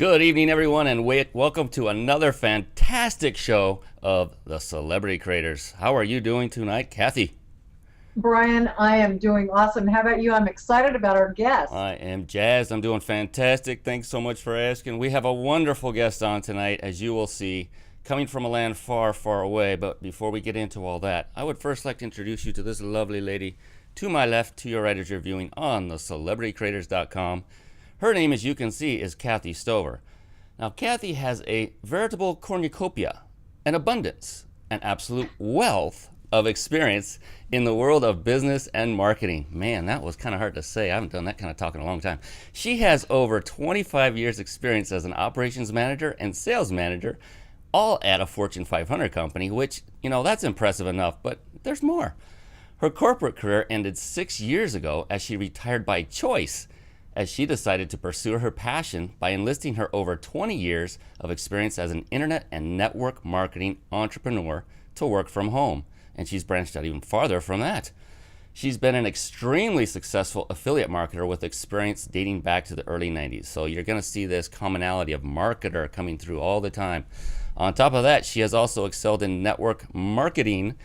Good evening, everyone, and welcome to another fantastic show of the Celebrity Creators. How are you doing tonight, Kathy? Brian, I am doing awesome. How about you? I'm excited about our guest. I am jazzed. I'm doing fantastic. Thanks so much for asking. We have a wonderful guest on tonight, as you will see, coming from a land far, far away. But before we get into all that, I would first like to introduce you to this lovely lady to my left, to your right as you're viewing on the celebritycreators.com. Her name, as you can see, is Kathy Stover. Now, Kathy has a veritable cornucopia, an abundance, an absolute wealth of experience in the world of business and marketing. Man, that was kind of hard to say. I haven't done that kind of talk in a long time. She has over 25 years experience as an operations manager and sales manager, all at a Fortune 500 company, which, that's impressive enough, but there's more. Her corporate career ended 6 years ago as she retired by choice, as she decided to pursue her passion by enlisting her over 20 years of experience as an internet and network marketing entrepreneur to work from home. And she's branched out even farther from that. She's been an extremely successful affiliate marketer with experience dating back to the early 90s. So you're going to see this commonality of marketer coming through all the time. On top of that, she has also excelled in network marketing,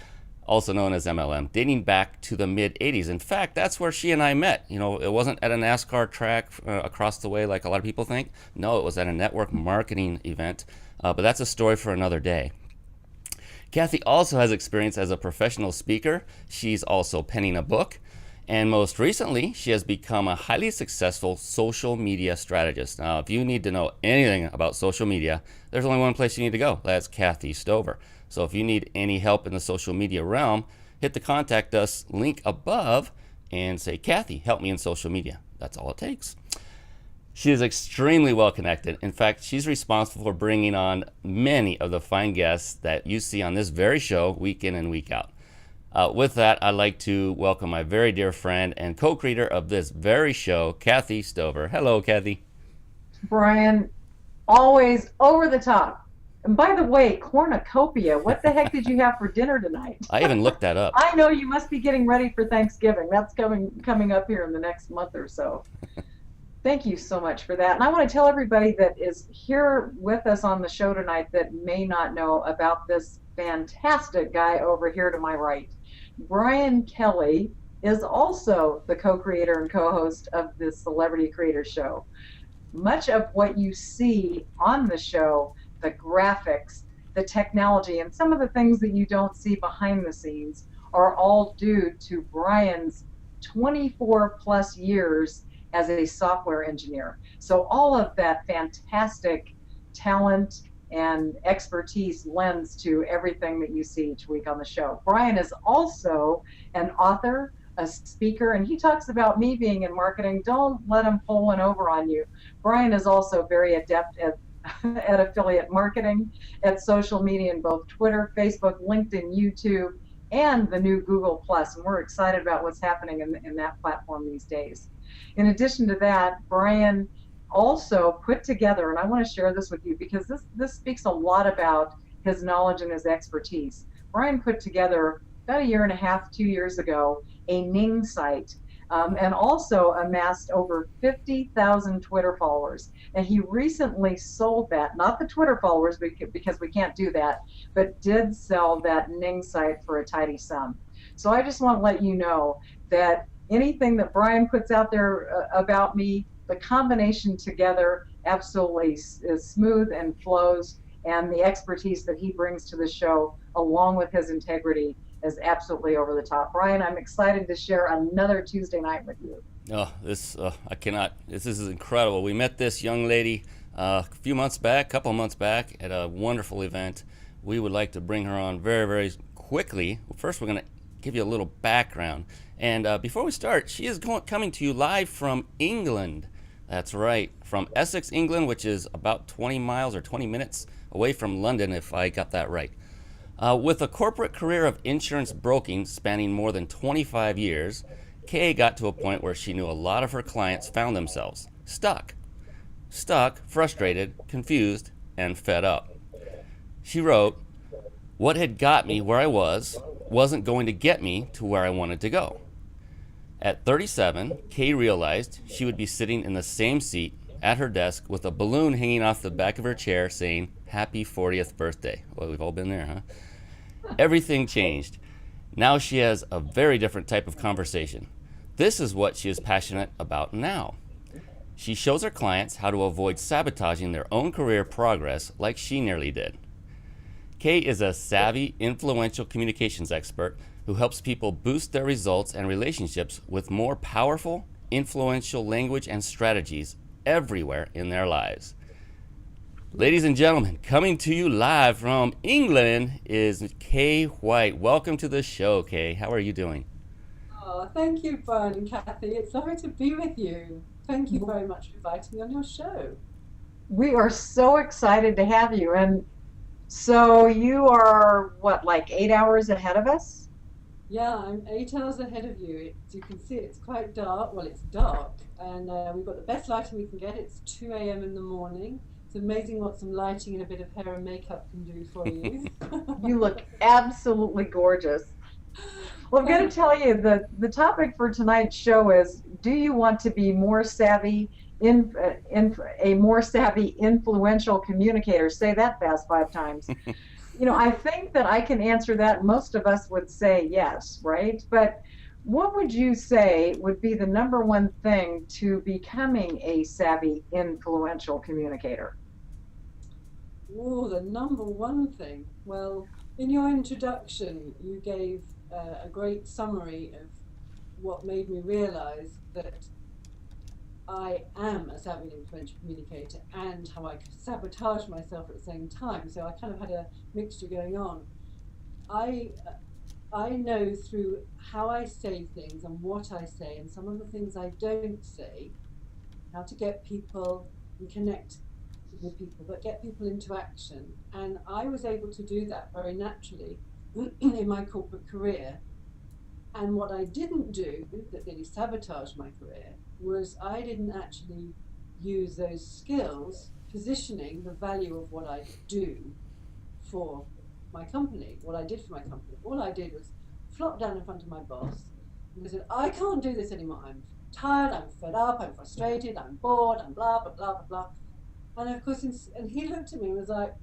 also known as MLM, dating back to the mid-'80s. In fact, that's where she and I met. It wasn't at a NASCAR track across the way like a lot of people think. No, it was at a network marketing event, but that's a story for another day. Kathy also has experience as a professional speaker. She's also penning a book. And most recently, she has become a highly successful social media strategist. Now, if you need to know anything about social media, there's only one place you need to go. That's Kathy Stover. So if you need any help in the social media realm, hit the contact us link above and say, Kathy, help me in social media. That's all it takes. She is extremely well connected. In fact, she's responsible for bringing on many of the fine guests that you see on this very show week in and week out. With that, I'd like to welcome my very dear friend and co-creator of this very show, Kathy Stover. Hello, Kathy. Brian, always over the top. And by the way, cornucopia, what the heck did you have for dinner tonight? I even looked that up. I know you must be getting ready for Thanksgiving. That's coming up here in the next month or so. Thank you so much for that. And I want to tell everybody that is here with us on the show tonight that may not know about this fantastic guy over here to my right. Brian Kelly is also the co-creator and co-host of the Celebrity Creator Show. Much of what you see on the show, the graphics, the technology, and some of the things that you don't see behind the scenes are all due to Brian's 24 plus years as a software engineer. So all of that fantastic talent and expertise lends to everything that you see each week on the show. Brian is also an author, a speaker, and he talks about me being in marketing. Don't let him pull one over on you. Brian is also very adept at affiliate marketing, at social media in both Twitter, Facebook, LinkedIn, YouTube, and the new Google Plus. And we're excited about what's happening in that platform these days. In addition to that, Brian also put together, and I want to share this with you because this speaks a lot about his knowledge and his expertise. Brian put together about a year and a half, 2 years ago, a Ning site, and also amassed over 50,000 Twitter followers. And he recently sold that, not the Twitter followers because we can't do that, but did sell that Ning site for a tidy sum. So I just want to let you know that anything that Brian puts out there about me, the combination together absolutely is smooth and flows, and the expertise that he brings to the show, along with his integrity, is absolutely over the top. Brian, I'm excited to share another Tuesday night with you. I cannot. This is incredible. We met this young lady a couple months back at a wonderful event. We would like to bring her on very, very quickly. First, we're going to give you a little background. And before we start, she is coming to you live from England. That's right, from Essex, England, which is about 20 miles or 20 minutes away from London, if I got that right. With a corporate career of insurance broking spanning more than 25 years, Kay got to a point where she knew a lot of her clients found themselves stuck, frustrated, confused, and fed up. She wrote, "What had got me where I wasn't going to get me to where I wanted to go." At 37, Kay realized she would be sitting in the same seat at her desk with a balloon hanging off the back of her chair saying, "Happy 40th birthday." Well, we've all been there, huh? Everything changed. Now she has a very different type of conversation. This is what she is passionate about now. She shows her clients how to avoid sabotaging their own career progress like she nearly did. Kay is a savvy, influential communications expert who helps people boost their results and relationships with more powerful, influential language and strategies everywhere in their lives. Ladies and gentlemen, coming to you live from England is Kay White. Welcome to the show, Kay. How are you doing? Oh, thank you, Brian and Kathy. It's lovely to be with you. Thank you very much for inviting me on your show. We are so excited to have you. And so you are, what, like 8 hours ahead of us? Yeah, I'm 8 hours ahead of you. You can see it's quite dark. Well, it's dark, and we've got the best lighting we can get. It's 2 a.m. in the morning. It's amazing what some lighting and a bit of hair and makeup can do for you. You look absolutely gorgeous. Well, I'm going to tell you that the topic for tonight's show is, do you want to be more savvy, a more savvy, influential communicator? Say that fast 5 times. I think that I can answer that. Most of us would say yes, right? But what would you say would be the number one thing to becoming a savvy, influential communicator? Oh, the number one thing. Well, in your introduction, you gave a great summary of what made me realize that I am a savvy and influential communicator and how I could sabotage myself at the same time. So I kind of had a mixture going on. I know through how I say things and what I say and some of the things I don't say, how to get people and connect with people, but get people into action. And I was able to do that very naturally in my corporate career. And what I didn't do that really sabotaged my career was I didn't actually use those skills positioning the value of what I do for my company, what I did for my company. All I did was flop down in front of my boss and I said, "I can't do this anymore. I'm tired, I'm fed up, I'm frustrated, I'm bored, I'm blah, blah, blah, blah, blah." And of course, and he looked at me and was like,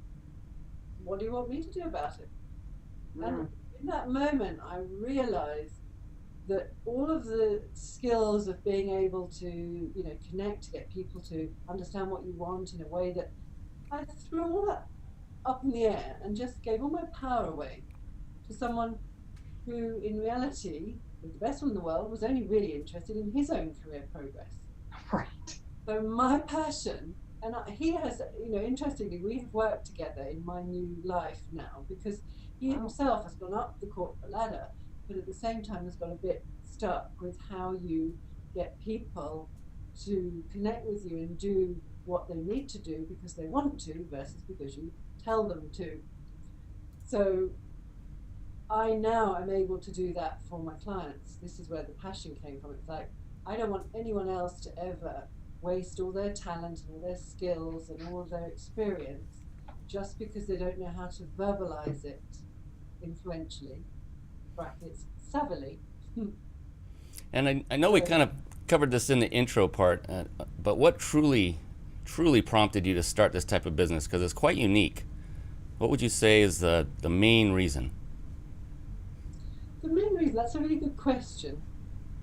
"What do you want me to do about it?" And in that moment, I realized that all of the skills of being able to, connect, to get people to understand what you want in a way that I threw all that up in the air and just gave all my power away to someone who, in reality, was the best one in the world, was only really interested in his own career progress. Right. So my passion, and he has, interestingly, we have worked together in my new life now because he himself has gone up the corporate ladder, but at the same time has got a bit stuck with how you get people to connect with you and do what they need to do because they want to versus because you tell them to. So I now am able to do that for my clients. This is where the passion came from. It's like, I don't want anyone else to ever waste all their talent and all their skills and all of their experience just because they don't know how to verbalize it influentially, brackets, savvily. And I know we kind of covered this in the intro part, but what truly prompted you to start this type of business? Because it's quite unique. What would you say is the main reason? The main reason, that's a really good question.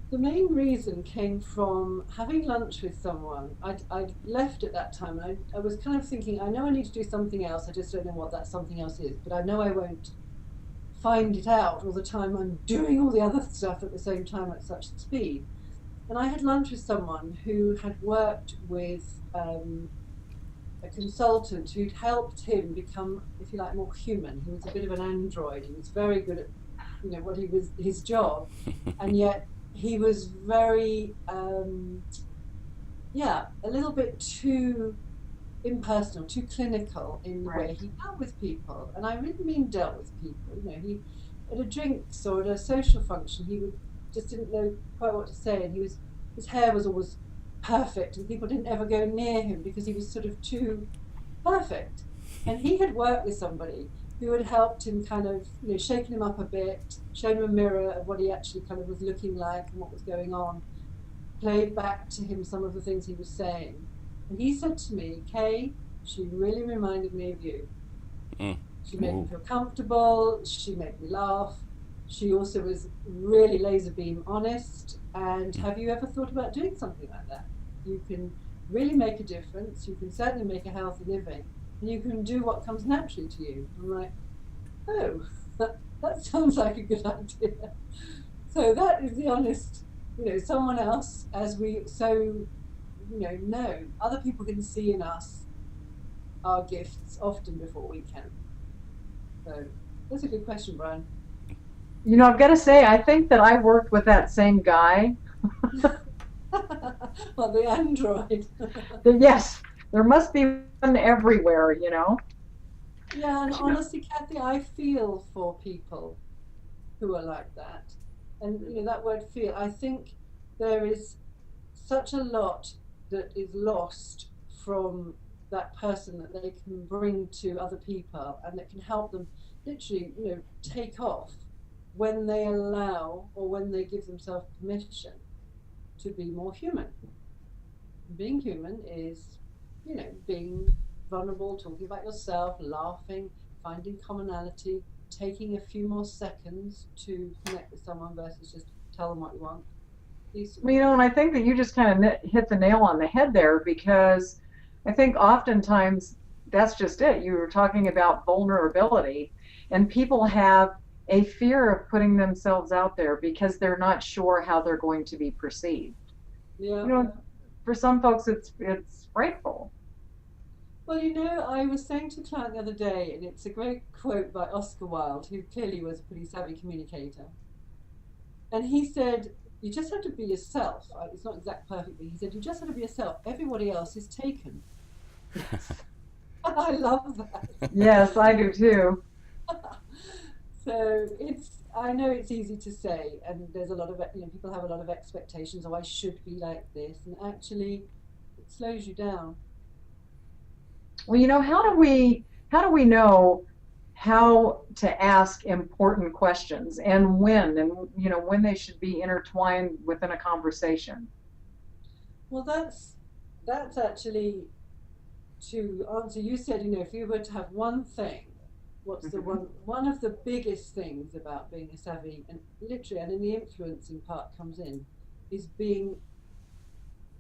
The main reason came from having lunch with someone. I'd left at that time and I was kind of thinking, I know I need to do something else, I just don't know what that something else is, but I know I won't find it out all the time. I'm doing all the other stuff at the same time at such speed. And I had lunch with someone who had worked with a consultant who'd helped him become, if you like, more human. He was a bit of an android. He was very good at, what he was, his job, and yet he was very, a little bit too impersonal, too clinical in the way he dealt with people. And I really mean dealt with people. He at a drinks or at a social function, he would just didn't know quite what to say, and his hair was always perfect, and people didn't ever go near him because he was sort of too perfect. And he had worked with somebody who had helped him kind of, shaken him up a bit, shown him a mirror of what he actually kind of was looking like and what was going on, played back to him some of the things he was saying. And he said to me, Kay, she really reminded me of you. Mm. She made me Ooh. feel comfortable. She made me laugh. She also was really laser beam honest. And have you ever thought about doing something like that? You can really make a difference. You can certainly make a healthy living, and you can do what comes naturally to you. I'm like, oh, that sounds like a good idea. So that is the honest, someone else, as we so, know. Other people can see in us our gifts often before we can. So that's a good question, Brian. I've got to say, I think that I worked with that same guy. Well, the android. Yes, there must be one everywhere. Yeah, and honestly, Kathy, I feel for people who are like that. And that word feel, I think there is such a lot that is lost from that person that they can bring to other people and that can help them literally, take off when they allow or when they give themselves permission to be more human. Being human is, being vulnerable, talking about yourself, laughing, finding commonality, taking a few more seconds to connect with someone versus just tell them what you want. These sorts of And I think that you just kind of hit the nail on the head there, because I think oftentimes that's just it. You were talking about vulnerability, and people have a fear of putting themselves out there because they're not sure how they're going to be perceived. Yeah. You know, for some folks, it's frightful. Well, I was saying to a client the other day, and it's a great quote by Oscar Wilde, who clearly was a pretty savvy communicator. And he said, you just have to be yourself. It's not exact perfect, but he said, you just have to be yourself. Everybody else is taken. I love that. Yes, I do too. So I know it's easy to say, and there's a lot of, people have a lot of expectations. Oh, I should be like this, and actually, it slows you down. Well, how do we know how to ask important questions, and when they should be intertwined within a conversation? Well, that's actually to answer. You said, if you were to have one thing, what's the one of the biggest things about being a savvy, and literally, and in the influencing part comes in, is being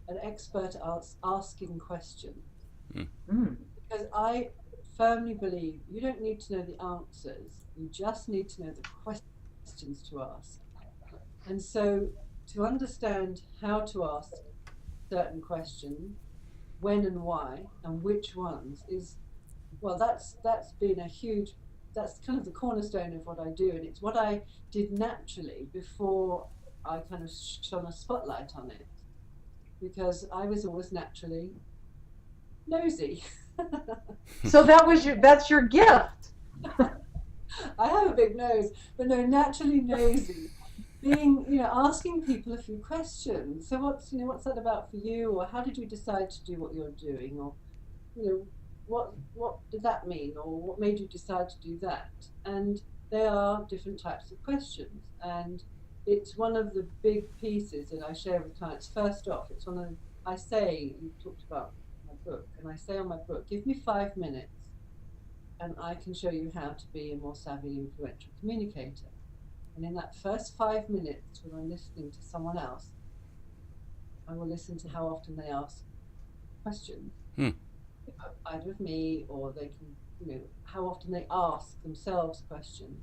an expert at asking questions. Mm. Because I firmly believe you don't need to know the answers, you just need to know the questions to ask. And so to understand how to ask certain questions, when and why, and which ones is, well, that's been a huge, that's kind of the cornerstone of what I do, and it's what I did naturally before I kind of shone a spotlight on it, because I was always naturally nosy. So that's your gift. I have a big nose, but no, naturally nosy. Being, asking people a few questions. So what's that about for you, or how did you decide to do what you're doing, or, what did that mean, or what made you decide to do that? And there are different types of questions, and it's one of the big pieces that I share with clients. First off, it's one of I say you talked about my book, and I say on my book, give me 5 minutes, and I can show you how to be a more savvy, influential communicator. And in that first 5 minutes, when I'm listening to someone else, I will listen to how often they ask questions, either of me, or they can, how often they ask themselves questions.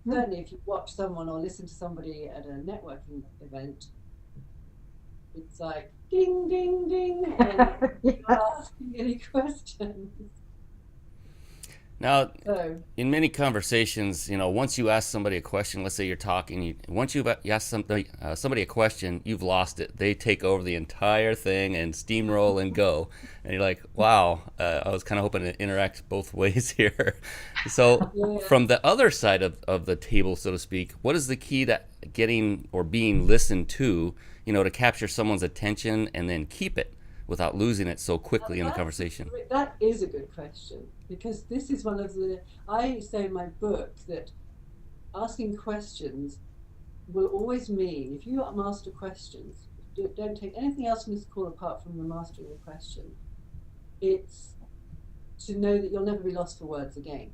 Certainly, if you watch someone or listen to somebody at a networking event, it's like ding, ding, ding, and you're not asking any questions. Now, So, in many conversations, once you ask somebody a question, let's say you're talking, once you've asked somebody a question, you've lost it. They take over the entire thing and steamroll and go. And you're like, wow, I was kind of hoping to interact both ways here. So, yeah. from the other side of the table, so to speak, what is the key to getting or being listened to, to capture someone's attention and then keep it without losing it so quickly in the conversation? That is a good question, because this is one of the, I say in my book that asking questions will always mean, if you master questions, don't take anything else from this call apart from the mastering of question, it's to know that you'll never be lost for words again.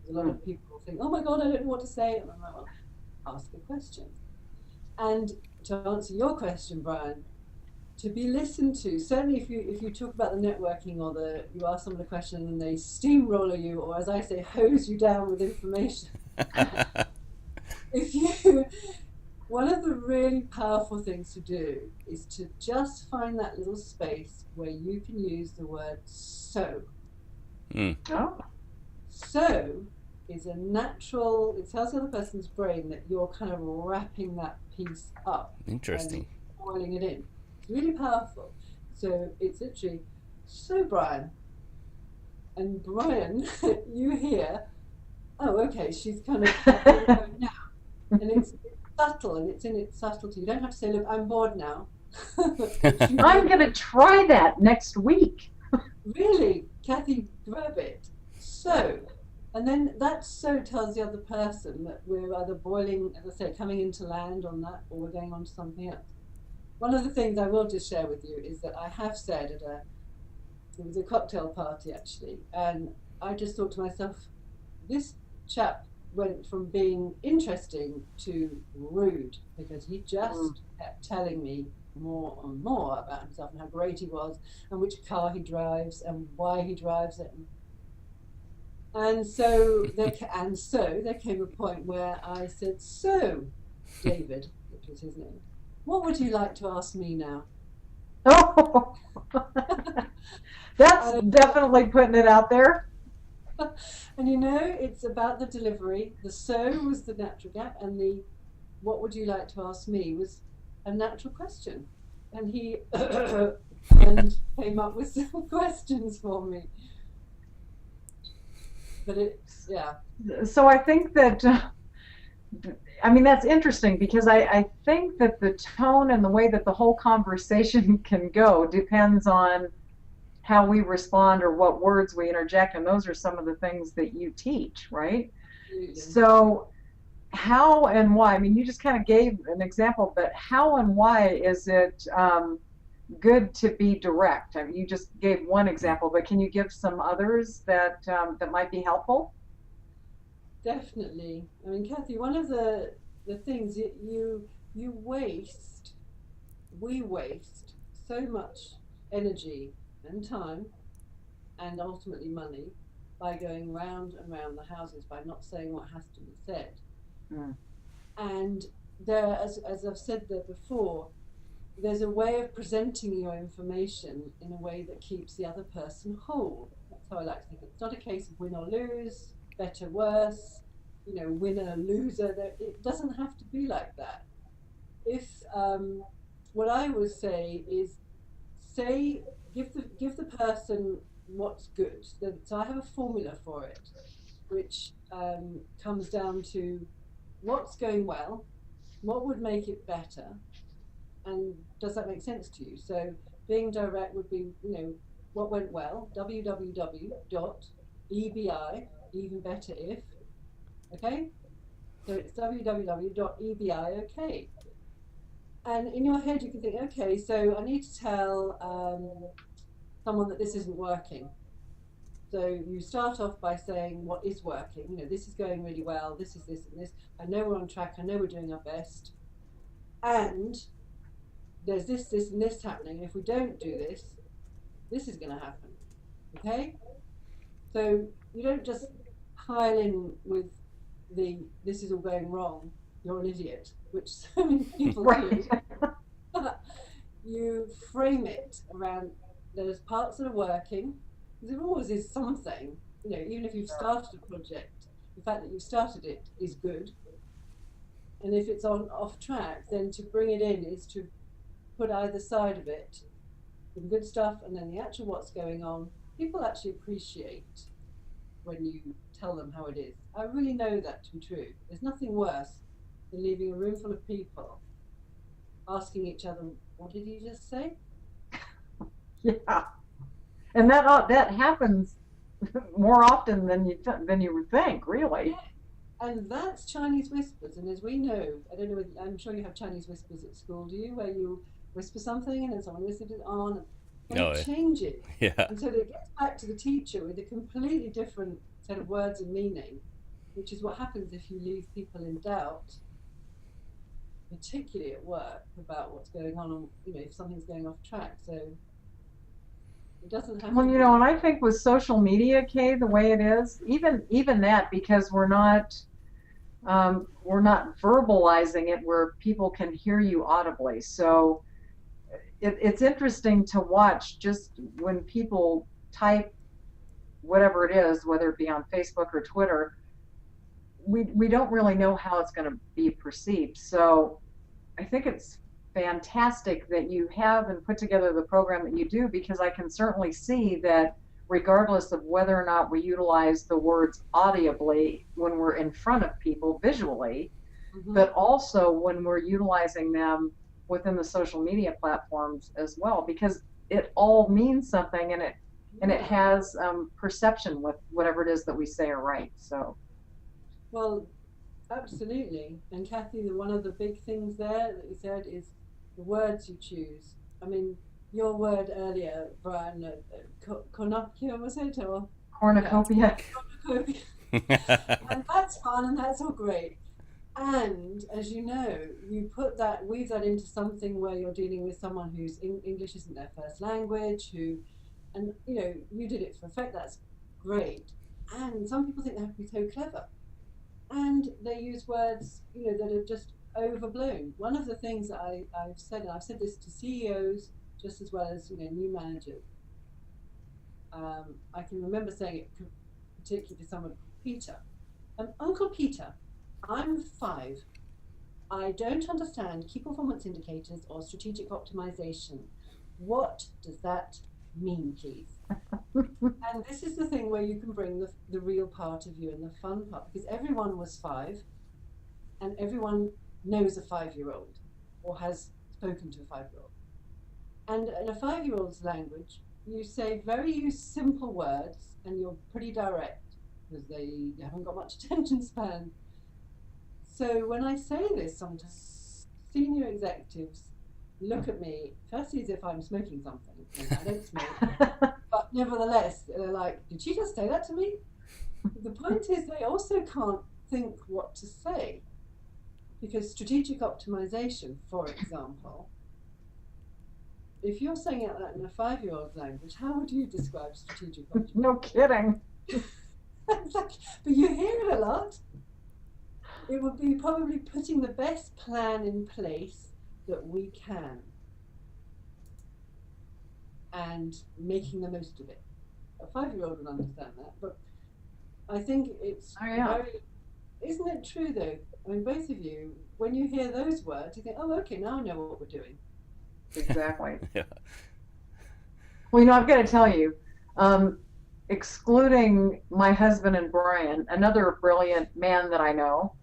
A lot of people think, oh my God, I don't know what to say. And I'm like, well, ask a question. And to answer your question, Brian, to be listened to. Certainly, if you talk about the networking or you ask someone a question and they steamroller you, or as I say, hose you down with information. One of the really powerful things to do is to just find that little space where you can use the word "so." Oh. So is a natural. It tells the other person's brain that you're kind of wrapping that piece up. Interesting. And boiling it in. Really powerful. So it's literally, so Brian. And Brian, you hear, oh, okay, she's kind of going now. And it's subtle, and it's in its subtlety. You don't have to say, look, I'm bored now. I'm going to try that next week. Really? Kathy, grab it. So, and then that so tells the other person that we're either boiling, as I say, coming into land on that, or we're going on to something else. One of the things I will just share with you is that I have said it was a cocktail party actually, and I just thought to myself, this chap went from being interesting to rude, because he just kept telling me more and more about himself and how great he was and which car he drives and why he drives it. And so there came a point where I said, so David, which was his name, what would you like to ask me now? Oh, that's definitely putting it out there. And it's about the delivery. The so was the natural gap, and the what would you like to ask me was a natural question. And he and came up with some questions for me. But yeah. So I think that, that's interesting, because I think that the tone and the way that the whole conversation can go depends on how we respond or what words we interject, and those are some of the things that you teach, right? Absolutely. So how and why, you just kind of gave an example, but how and why is it good to be direct? You just gave one example, but can you give some others that might be helpful? Definitely. Kathy, one of the things we waste so much energy and time and ultimately money by going round and round the houses, by not saying what has to be said. And there, as I've said there before, there's a way of presenting your information in a way that keeps the other person whole. That's how I like to think. It's not a case of win or lose, better, worse, winner, loser. It doesn't have to be like that. If what I would say is, give the person what's good. So I have a formula for it, which comes down to what's going well, what would make it better, and does that make sense to you? So being direct would be, what went well, www.ebi, even better if, okay? So it's www.ebi, okay. And in your head you can think, okay, so I need to tell someone that this isn't working. So you start off by saying what is working. This is going really well, this is this and this. I know we're on track, I know we're doing our best. And there's this, this and this happening. And if we don't do this, this is going to happen. Okay? So you don't just pile in with this is all going wrong, you're an idiot, which so many people do. You frame it around, there's parts that are working. There always is something, even if you've started a project, the fact that you've started it is good. And if it's off track, then to bring it in is to put either side of it, the good stuff and then the actual what's going on. People actually appreciate when you tell them how it is. I really know that to be true. There's nothing worse than leaving a room full of people asking each other, what did you just say? Yeah. And that happens more often than you would think, really. Yeah. And that's Chinese whispers. And as we know, I don't know, I'm sure you have Chinese whispers at school, do you? Where you whisper something and then someone whispers it on. and Oh, it changes. yeah. And so it gets back to the teacher with a completely different set of words and meaning, which is what happens if you leave people in doubt, particularly at work, about what's going on, and if something's going off track. So it doesn't have Well, to you be. know, and I think with social media, Kay, the way it is, even that, because we're not verbalizing it where people can hear you audibly. So it's interesting to watch just when people type whatever it is, whether it be on Facebook or Twitter, we don't really know how it's going to be perceived. So I think it's fantastic that you have and put together the program that you do, because I can certainly see that regardless of whether or not we utilize the words audibly when we're in front of people visually, but also when we're utilizing them within the social media platforms as well, because it all means something, and it has perception with whatever it is that we say or write. So Well, absolutely. And Kathy, one of the big things there that you said is the words you choose. I mean, your word earlier, Brian, cornucopia, was it? Or cornucopia. cornucopia. And that's fun and that's all great. And as you know, you weave that into something where you're dealing with someone whose English isn't their first language, and you did it for effect. That's great. And some people think they have to be so clever, and they use words, that are just overblown. One of the things that I've said, and I've said this to CEOs just as well as new managers. I can remember saying it particularly to someone called Peter. Uncle Peter, I'm 5. I don't understand key performance indicators or strategic optimization. What does that mean, please? And this is the thing where you can bring the real part of you and the fun part, because everyone was 5 and everyone knows a 5-year-old or has spoken to a 5-year-old. And in a 5-year-old's language, you say very simple words and you're pretty direct because they haven't got much attention span. So when I say this, sometimes senior executives look at me firstly as if I'm smoking something. And I don't smoke, but nevertheless, they're like, "Did she just say that to me?" The point is, they also can't think what to say, because strategic optimization, for example, if you're saying it in a 5-year-old's language, how would you describe strategic optimization? No kidding. Exactly. But you hear it a lot. It would be probably putting the best plan in place that we can and making the most of it. A 5-year-old would understand that, but I think it's very, isn't it true though? I mean, both of you, when you hear those words, you think, oh, okay, now I know what we're doing. Exactly. Yeah. Well, I've got to tell you, excluding my husband and Brian, another brilliant man that I know,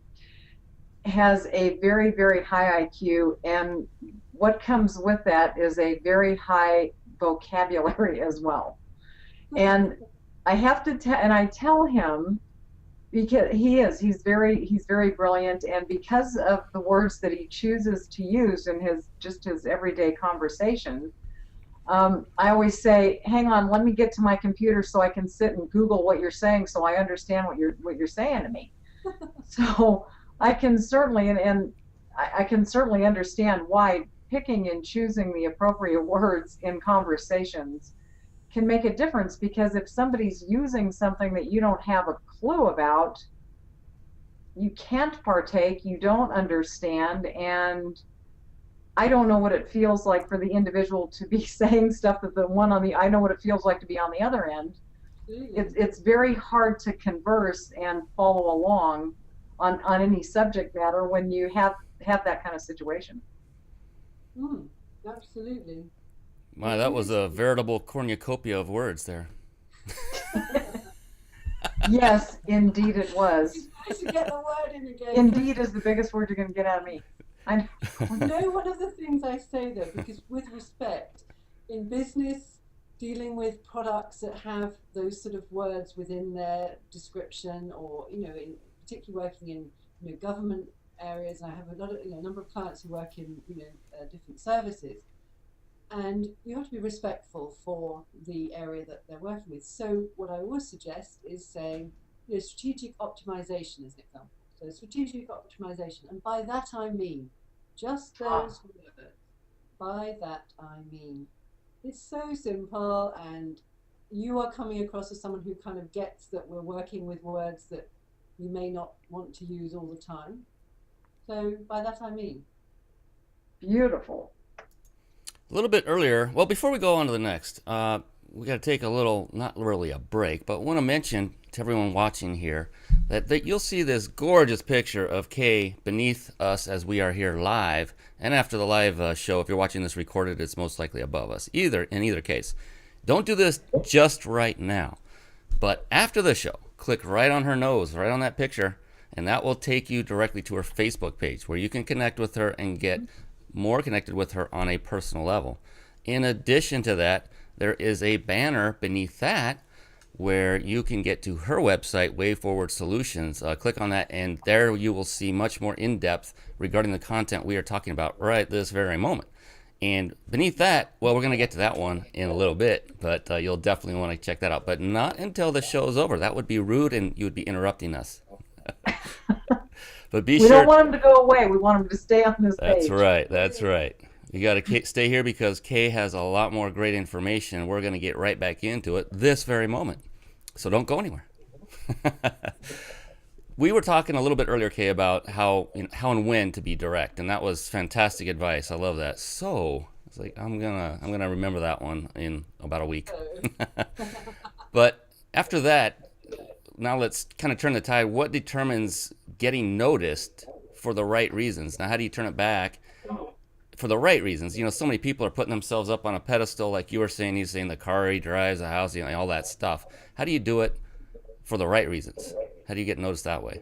has a very, very high IQ, and what comes with that is a very high vocabulary as well. And I have to and I tell him, because he's very brilliant, and because of the words that he chooses to use in his everyday conversation, I always say, hang on, let me get to my computer so I can sit and Google what you're saying so I understand what you're saying to me. So I can certainly, and I can certainly understand why picking and choosing the appropriate words in conversations can make a difference, because if somebody's using something that you don't have a clue about, you can't partake, you don't understand, and I don't know what it feels like for the individual to be saying stuff that I know what it feels like to be on the other end. It's very hard to converse and follow along on any subject matter when you have that kind of situation. Absolutely. My, that was a veritable cornucopia of words there. Yes, indeed it was. I should get the word in again. Indeed is the biggest word you're going to get out of me. I know one of the things I say though, because with respect, in business, dealing with products that have those sort of words within their description, or in particularly working in government areas, and I have a number of clients who work in different services. And you have to be respectful for the area that they're working with. So what I always suggest is saying, strategic optimization is an example. So strategic optimization, and by that I mean just those words. By that I mean it's so simple, and you are coming across as someone who kind of gets that we're working with words that you may not want to use all the time. So by that I mean. Beautiful. A little bit earlier, well, before we go on to the next, we got to take a little, not really a break, but want to mention to everyone watching here that you'll see this gorgeous picture of Kay beneath us as we are here live, and after the live show. If you're watching this recorded, it's most likely above us. In either case, don't do this just right now, but after the show, click right on her nose, right on that picture, and that will take you directly to her Facebook page where you can connect with her and get more connected with her on a personal level. In addition to that, there is a banner beneath that where you can get to her website, Way Forward Solutions. Click on that, and there you will see much more in depth regarding the content we are talking about right this very moment. And beneath that, well, we're going to get to that one in a little bit, but you'll definitely want to check that out. But not until the show is over. That would be rude, and you would be interrupting us. But we don't want him to go away. We want him to stay on this page. That's right. That's right. You got to stay here because Kay has a lot more great information. We're going to get right back into it this very moment. So don't go anywhere. We were talking a little bit earlier, Kay, about how and when to be direct, and that was fantastic advice. I love that. So it's like I'm gonna remember that one in about a week. But after that, now let's kind of turn the tide. What determines getting noticed for the right reasons? Now, how do you turn it back for the right reasons? So many people are putting themselves up on a pedestal, like you were saying. You're saying the car he drives, the house, all that stuff. How do you do it for the right reasons? How do you get noticed that way?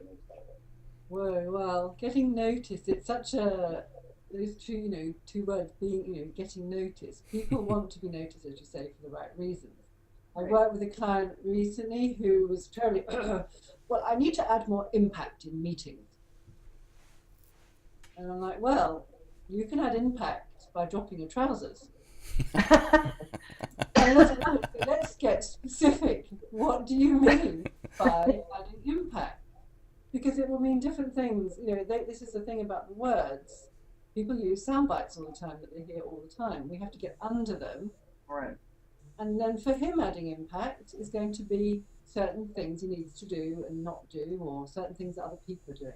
Whoa, well, getting noticed, it's such those two words being, getting noticed. People want to be noticed, as you say, for the right reasons. I worked with a client recently who was totally, well, I need to add more impact in meetings. And I'm like, well, you can add impact by dropping your trousers. And let's get specific. What do you mean by adding impact? Because it will mean different things. This is the thing about the words. People use sound bites all the time that they hear all the time. We have to get under them. Right. And then for him, adding impact is going to be certain things he needs to do and not do, or certain things that other people are doing.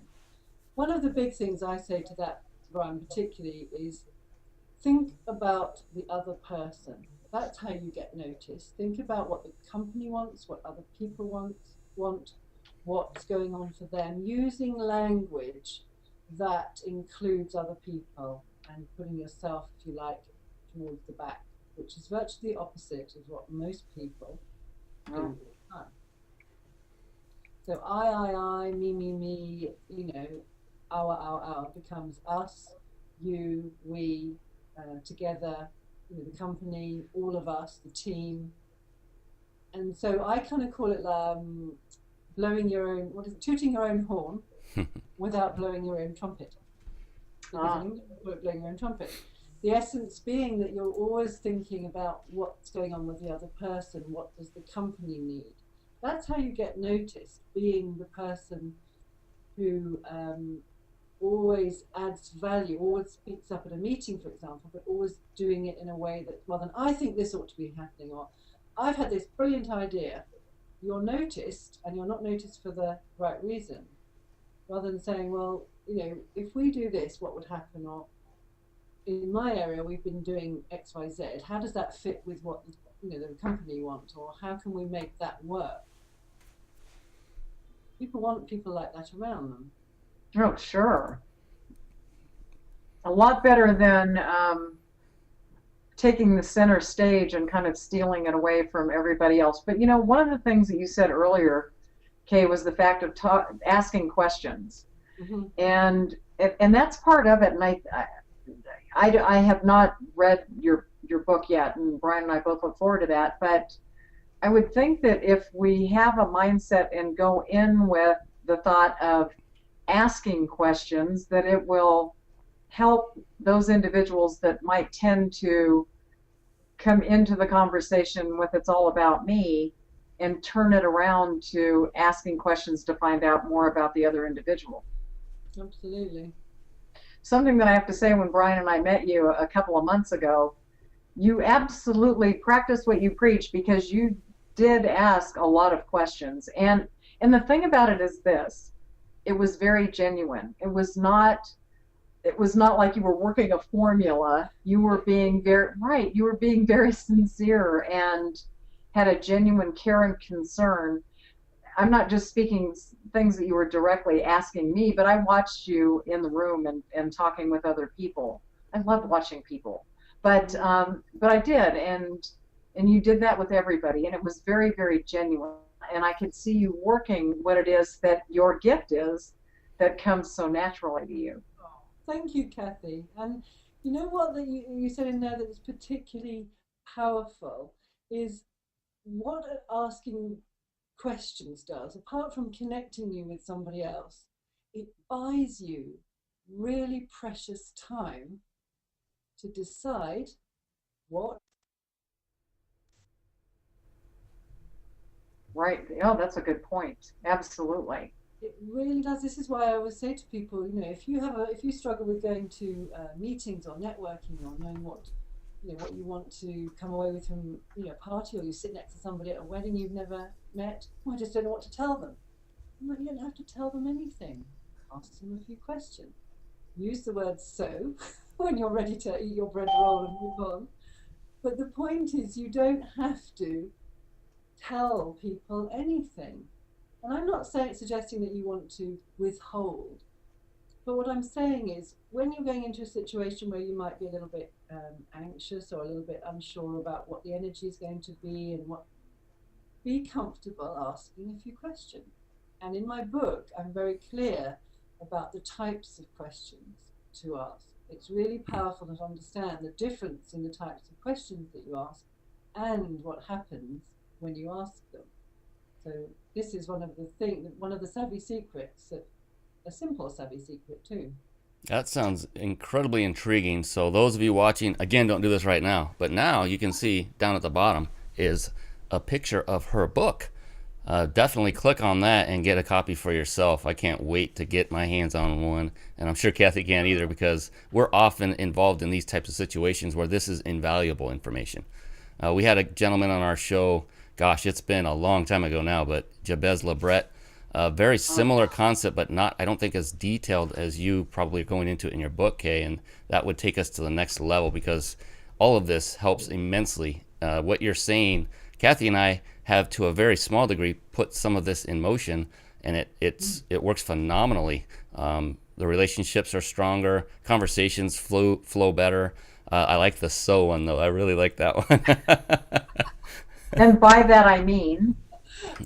One of the big things I say to that, Brian, particularly, is think about the other person. That's how you get noticed. Think about what the company wants, what other people want, what's going on for them, using language that includes other people and putting yourself, if you like, towards the back, which is virtually the opposite of what most people do all the time. So I, me, our becomes us, you, we, together, the company, all of us, the team. And so I kind of call it blowing your own, tooting your own horn without blowing your own trumpet. Blowing your own trumpet. The essence being that you're always thinking about what's going on with the other person, what does the company need. That's how you get noticed, being the person who always adds value, always speaks up at a meeting, for example, but always doing it in a way that, well, then I think this ought to be happening, or I've had this brilliant idea. You're noticed, and you're not noticed for the right reason. Rather than saying, well, if we do this, what would happen? Or in my area, we've been doing X, Y, Z. How does that fit with what the company wants, or how can we make that work? People want people like that around them. Oh, sure. A lot better than taking the center stage and kind of stealing it away from everybody else. But one of the things that you said earlier, Kay, was the fact of asking questions, and that's part of it. And I have not read your book yet, and Brian and I both look forward to that. But I would think that if we have a mindset and go in with the thought of asking questions, that it will help those individuals that might tend to come into the conversation with "it's all about me" and turn it around to asking questions to find out more about the other individual. Absolutely. Something that I have to say, when Brian and I met you a couple of months ago, you absolutely practice what you preach, because you did ask a lot of questions. And the thing about it is this: it was very genuine. It was not like you were working a formula. You were being very right. You were being very sincere and had a genuine care and concern. I'm not just speaking things that you were directly asking me, but I watched you in the room and talking with other people. I loved watching people, but I did, and you did that with everybody, and it was very, very genuine. And I could see you working what it is that your gift is, that comes so naturally to you. Oh, thank you, Kathy. And you know what that you said in there that is particularly powerful is what asking questions does, apart from connecting you with somebody else, it buys you really precious time to decide what. Right. Oh, that's a good point. Absolutely. It really does. This is why I always say to people, if you struggle with going to meetings or networking or knowing what you want to come away with from a party, or you sit next to somebody at a wedding you've never met, I just don't know what to tell them. You don't have to tell them anything. Ask them a few questions. Use the word "so" when you're ready to eat your bread roll and move on. But the point is, you don't have to tell people anything. And I'm not suggesting that you want to withhold. But what I'm saying is, when you're going into a situation where you might be a little bit anxious or a little bit unsure about what the energy is going to be be comfortable asking a few questions. And in my book, I'm very clear about the types of questions to ask. It's really powerful to understand the difference in the types of questions that you ask and what happens when you ask them. So this is one of the savvy secrets, a simple savvy secret too. That sounds incredibly intriguing. So those of you watching, again, don't do this right now, but now you can see down at the bottom is a picture of her book. Definitely click on that and get a copy for yourself. I can't wait to get my hands on one, and I'm sure Kathy can't either, because we're often involved in these types of situations where this is invaluable information. We had a gentleman on our show, gosh, it's been a long time ago now, but Jabez Labret, a very similar concept, but not, I don't think, as detailed as you probably are going into it in your book, Kay, and that would take us to the next level, because all of this helps immensely. What you're saying, Kathy and I have, to a very small degree, put some of this in motion, and it works phenomenally. The relationships are stronger, conversations flow better. I like the "so" one though. I really like that one. And by that I mean,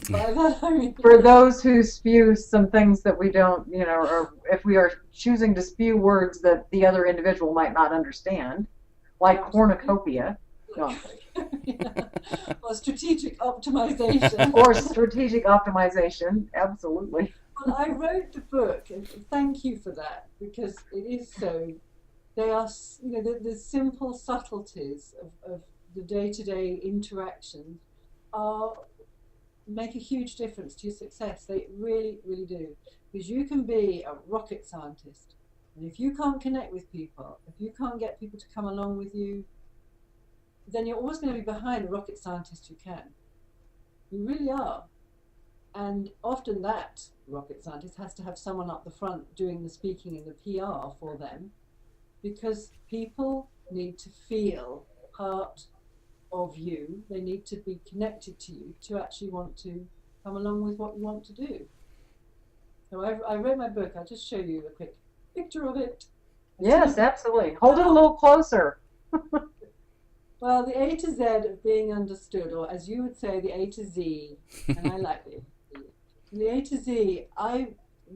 By that I mean, for those who spew some things that we don't, or if we are choosing to spew words that the other individual might not understand, like cornucopia. No. yeah. Or strategic optimization. Or strategic optimization, absolutely. Well, I wrote the book, and thank you for that, because it is so. They are, the simple subtleties of the day-to-day interactions make a huge difference to your success. They really, really do. Because you can be a rocket scientist, and if you can't connect with people, if you can't get people to come along with you, then you're always going to be behind the rocket scientist who can. You really are. And often that rocket scientist has to have someone up the front doing the speaking and the PR for them, because people need to feel part of you. They need to be connected to you to actually want to come along with what you want to do. So I wrote my book. I'll just show you a quick picture of it. Yes, absolutely. Hold it a little closer. Well, the A to Z of being understood, or as you would say, the A to Z, and I like the A to Z. The A to Z, I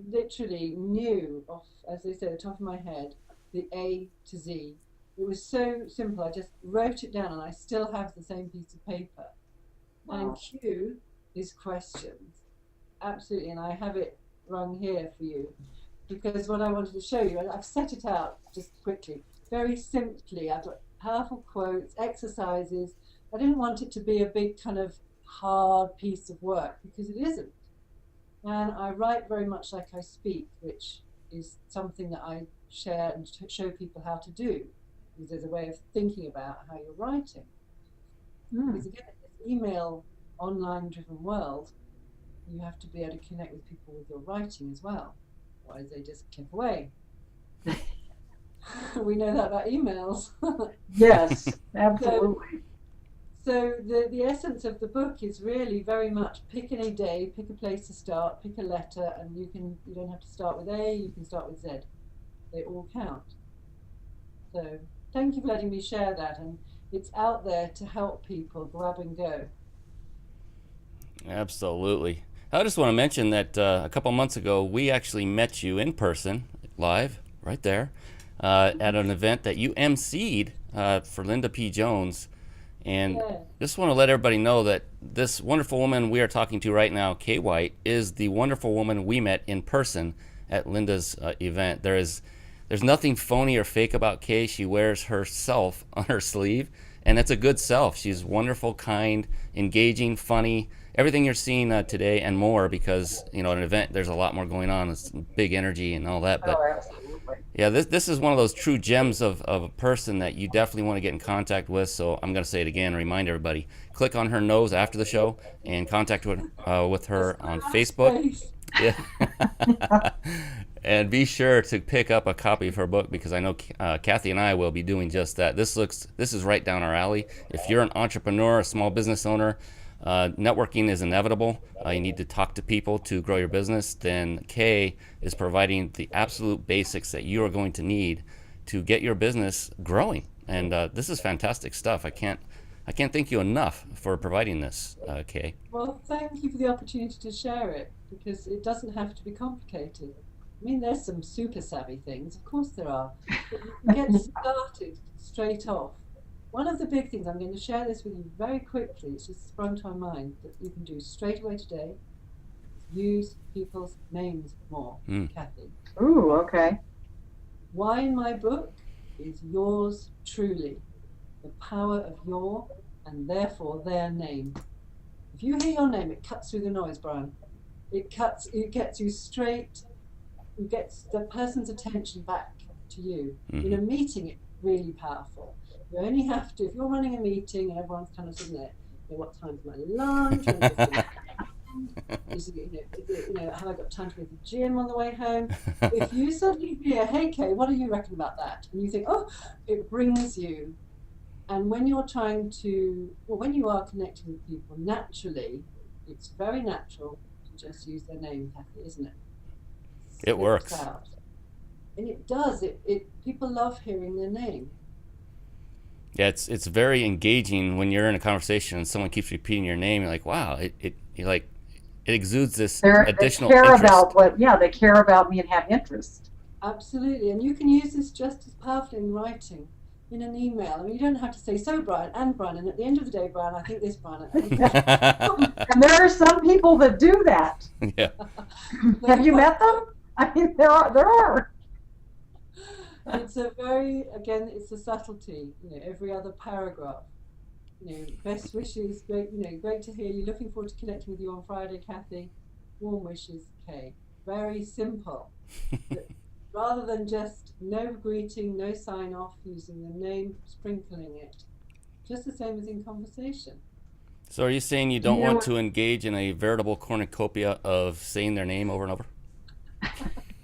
literally knew off, as they say, the top of my head, the A to Z. It was so simple. I just wrote it down, and I still have the same piece of paper. Wow. And Q is questions. Absolutely, and I have it rung here for you, because what I wanted to show you, and I've set it out just quickly, very simply. I've got powerful quotes, exercises. I didn't want it to be a big kind of hard piece of work because it isn't. And I write very much like I speak, which is something that I share and show people how to do, because there's a way of thinking about how you're writing. Because again, in this email, online-driven world, you have to be able to connect with people with your writing as well. Otherwise, they just click away. We know that about emails. Yes, absolutely. So the essence of the book is really very much pick any day, pick a place to start, pick a letter, and you don't have to start with A, you can start with Z. They all count. So thank you for letting me share that, and it's out there to help people grab and go. Absolutely. I just want to mention that a couple months ago, we actually met you in person, live, right there, at an event that you emceed for Linda P. Jones. And Yeah. just want to let everybody know that this wonderful woman we are talking to right now, Kay White, is the wonderful woman we met in person at Linda's event. There's nothing phony or fake about Kay. She wears herself on her sleeve, and it's a good self. She's wonderful, kind, engaging, funny, everything you're seeing today and more, because, at an event, there's a lot more going on. It's big energy and all that. But Oh, absolutely. yeah, this is one of those true gems of a person that you definitely want to get in contact with. So I'm going to say it again and remind everybody. Click on her nose after the show and contact with her on Facebook. Yeah. And be sure to pick up a copy of her book, because I know Kathy and I will be doing just that. This is right down our alley. If you're an entrepreneur, a small business owner, networking is inevitable. You need to talk to people to grow your business. Then Kay is providing the absolute basics that you are going to need to get your business growing. And this is fantastic stuff. I can't thank you enough for providing this, Kay. Well, thank you for the opportunity to share it, because it doesn't have to be complicated. I mean, there's some super savvy things, of course there are, but you can get started straight off. One of the big things, I'm going to share this with you very quickly, it's just sprung to my mind, that you can do straight away today, is use people's names more, Kathy. Ooh, okay. Why in my book is yours truly, the power of your and therefore their name. If you hear your name, it cuts through the noise, Brian. It gets you straight, it gets the person's attention back to you. In a meeting, it's really powerful. You only have to, if you're running a meeting and everyone's kind of sitting there, what time's my lunch? Have I got time to go to the gym on the way home? If you suddenly hear, hey Kay, what do you reckon about that? And you think, oh, it brings you. And when you're when you are connecting with people naturally, it's very natural to just use their name, Kathy, isn't it? It works. Out. And it does. People love hearing their name. Yeah, it's very engaging when you're in a conversation and someone keeps repeating your name. You're like, wow, it exudes this additional interest. They care about me and have interest. Absolutely, and you can use this just as powerfully in writing, in an email. I mean, you don't have to say, so Brian, and at the end of the day, Brian, I think this, Brian. And there are some people that do that. Yeah. Have you met them? I mean, there are. It's it's a subtlety. Every other paragraph. Best wishes. Great. Great to hear you. Looking forward to connecting with you on Friday, Kathy. Warm wishes, Kay. Very simple. Rather than just no greeting, no sign off, using the name, sprinkling it. Just the same as in conversation. So are you saying you don't want to engage in a veritable cornucopia of saying their name over and over?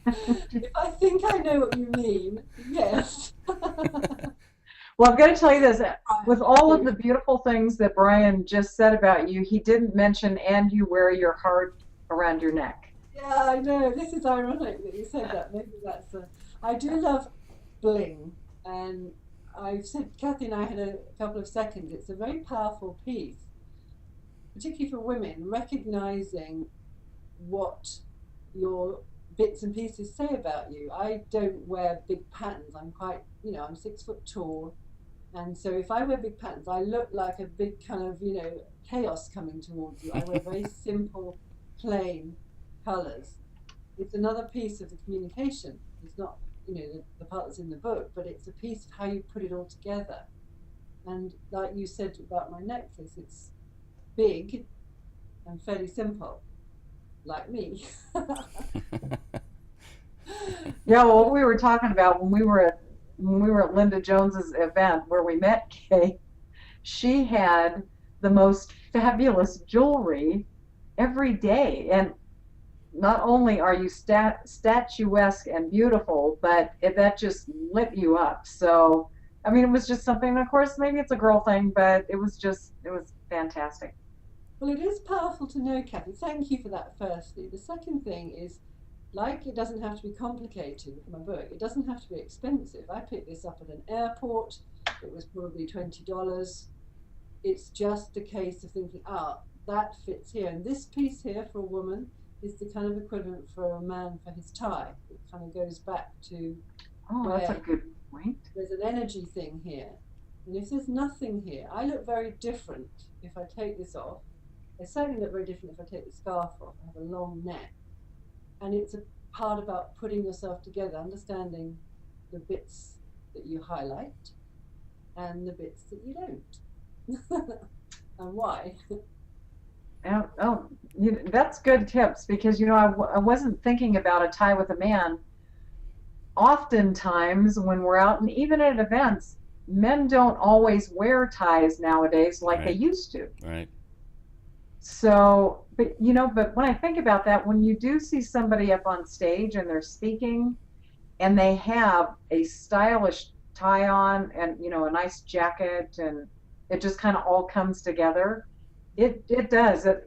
If I think I know what you mean, yes. Well, I'm going to tell you this. With all of the beautiful things that Brian just said about you, he didn't mention, and you wear your heart around your neck. Yeah, I know. This is ironic that you said that. Maybe that's I do love bling, and I've said, Kathy and I had a couple of seconds. It's a very powerful piece, particularly for women, recognizing what your bits and pieces say about you. I don't wear big patterns. I'm quite, I'm 6 foot tall. And so if I wear big patterns, I look like a big kind of, chaos coming towards you. I wear very simple, plain colours. It's another piece of the communication. It's not, the part that's in the book, but it's a piece of how you put it all together. And like you said about my necklace, it's big and fairly simple, like me. Yeah, well, what we were talking about when we were at Linda Jones's event where we met Kay, she had the most fabulous jewelry every day. And not only are you statuesque and beautiful, but that just lit you up. So, I mean, it was just something, of course, maybe it's a girl thing, but it was fantastic. Well, it is powerful to know, Kathy. Thank you for that, firstly. The second thing is, like, it doesn't have to be complicated with my book. It doesn't have to be expensive. I picked this up at an airport. It was probably $20. It's just a case of thinking, that fits here. And this piece here for a woman is the kind of equivalent for a man for his tie. It kind of goes back to Oh, that's a good point. there's an energy thing here. And if there's nothing here, I look very different if I take this off. I certainly look very different if I take the scarf off. I have a long neck. And it's a part about putting yourself together, understanding the bits that you highlight and the bits that you don't. And why. That's good tips because, I wasn't thinking about a tie with a man. Oftentimes when we're out and even at events, men don't always wear ties nowadays like they Right. used to. Right. So, but when I think about that, when you do see somebody up on stage and they're speaking and they have a stylish tie on and, a nice jacket and it just kind of all comes together, it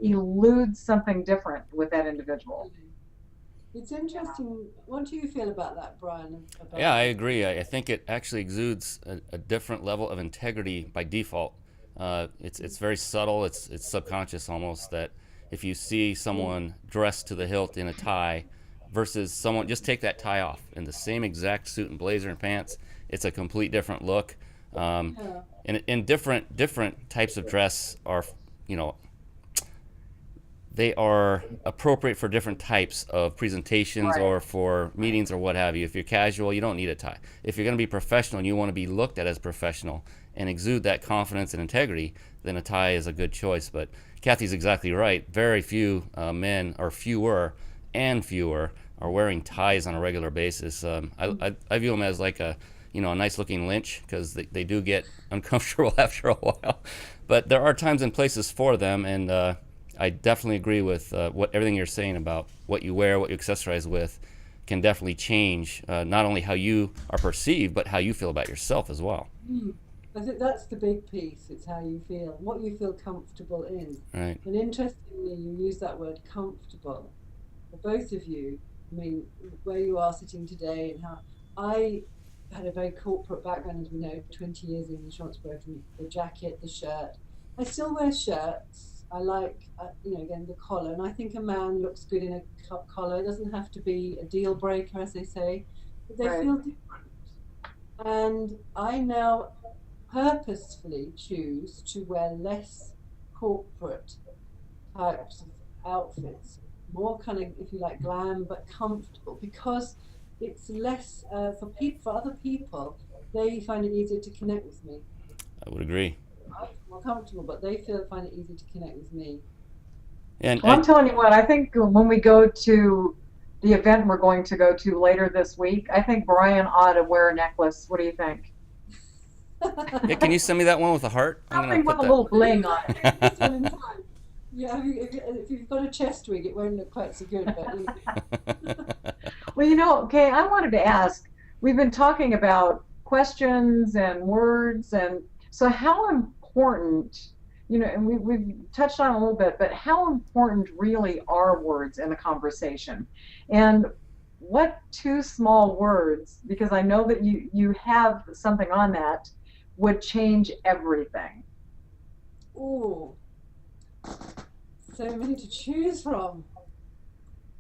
eludes something different with that individual. It's interesting. What do you feel about that, Brian? Yeah, I agree. I think it actually exudes a different level of integrity by default. It's very subtle. It's subconscious almost that if you see someone dressed to the hilt in a tie versus someone just take that tie off in the same exact suit and blazer and pants, it's a complete different look. Yeah. And different types of dress are, they are appropriate for different types of presentations Right. or for meetings or what have you. If you're casual, you don't need a tie. If you're going to be professional and you want to be looked at as professional and exude that confidence and integrity, then a tie is a good choice. But Kathy's exactly right. Very few men, or fewer and fewer, are wearing ties on a regular basis. I view them as like a nice looking lynch because they do get uncomfortable after a while. But there are times and places for them, and I definitely agree with everything you're saying about what you wear, what you accessorize with, can definitely change not only how you are perceived, but how you feel about yourself as well. I think that's the big piece. It's how you feel, what you feel comfortable in. Right. And interestingly, you use that word comfortable. For both of you, I mean, where you are sitting today and how I had a very corporate background, as we know, 20 years in insurance broking, the jacket, the shirt. I still wear shirts. I like, again, the collar. And I think a man looks good in a collar. It doesn't have to be a deal breaker, as they say, but they Right. feel different. And I now purposefully choose to wear less corporate types of outfits, more kind of, if you like, glam but comfortable, because it's less for other people. They find it easier to connect with me. I would agree. I'm more comfortable, but they find it easy to connect with me. And Well, I'm telling you what, I think when we go to the event we're going to go to later this week, I think Brian ought to wear a necklace. What do you think? yeah, can you send me that one with a heart? I'm Something gonna with put a little bling on it. This one in time. Yeah, if you've got a chest wig, it won't look quite so good. But Well, okay, I wanted to ask, we've been talking about questions and words, and so how important, and we've touched on it a little bit, but how important really are words in a conversation? And what two small words, because I know that you have something on that, would change everything? oh, so many to choose from.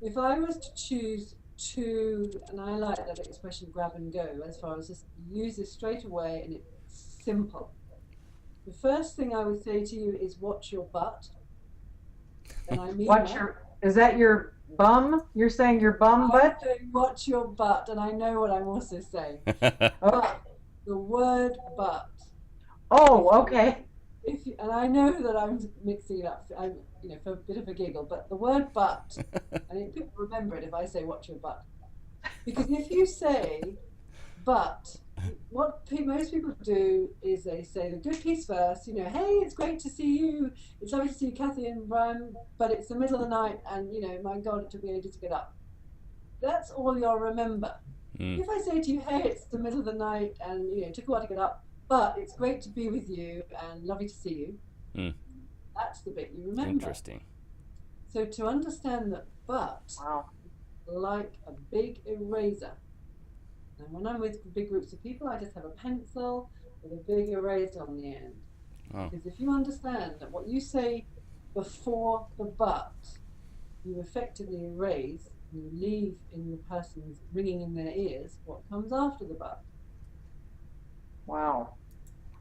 If I was to choose two, and I like that expression, grab and go, as far as just use this straight away and it's simple. The first thing I would say to you is watch your butt. And I mean Is that your bum? You're saying your bum butt? I'm saying watch your butt, and I know what I'm also saying. Okay. But the word but. Oh, okay. And I know that I'm mixing it up, I'm, for a bit of a giggle, but the word but, I think people remember it if I say what's your but. Because if you say but, what most people do is they say the good piece first, hey, it's great to see you. It's lovely to see you, Kathy and Brian, but it's the middle of the night and, my God, it took me ages to get up. That's all you'll remember. Mm, If I say to you, hey, it's the middle of the night and, it took a while to get up, but it's great to be with you and lovely to see you, mm, that's the bit you remember. interesting. So to understand that but, Wow. like a big eraser. And when I'm with big groups of people, I just have a pencil with a big eraser on the end. Oh, Because if you understand that what you say before the but, you effectively erase, and you leave in the person's ringing in their ears what comes after the but. Wow.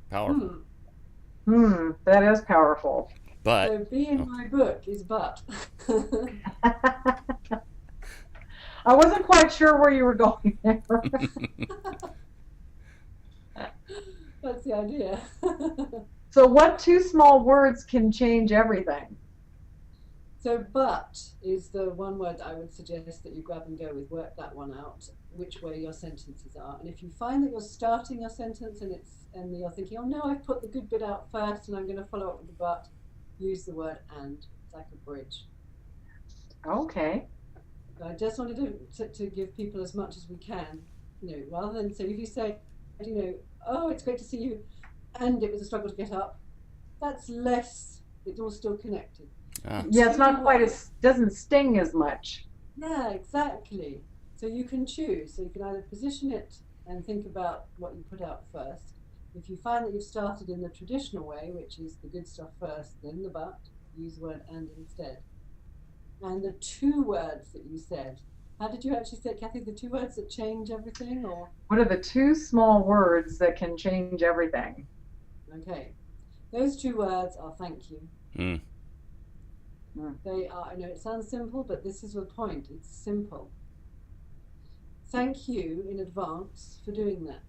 powerful. That is powerful. But So be in oh, my book is but. I wasn't quite sure where you were going there. That's the idea. So, what two small words can change everything? So, but is the one word I would suggest that you grab and go with, work that one out, which way your sentences are. And if you find that you're starting a sentence and you're thinking, oh no, I've put the good bit out first and I'm going to follow up with the but, use the word and. It's like a bridge. Okay. I just wanted to give people as much as we can, rather than, so if you say, oh, it's great to see you, and it was a struggle to get up, that's less, it's all still connected. ah, Yeah, it's not quite as, doesn't sting as much. Yeah, exactly. So you can choose. So you can either position it and think about what you put out first. If you find that you've started in the traditional way, which is the good stuff first, then the but, use the word and instead. And the two words that you said, how did you actually say it, Kathy? The two words that change everything, or? What are the two small words that can change everything? Okay. Those two words are thank you. mm, They are, I know it sounds simple, but this is the point. It's simple. Thank you in advance for doing that.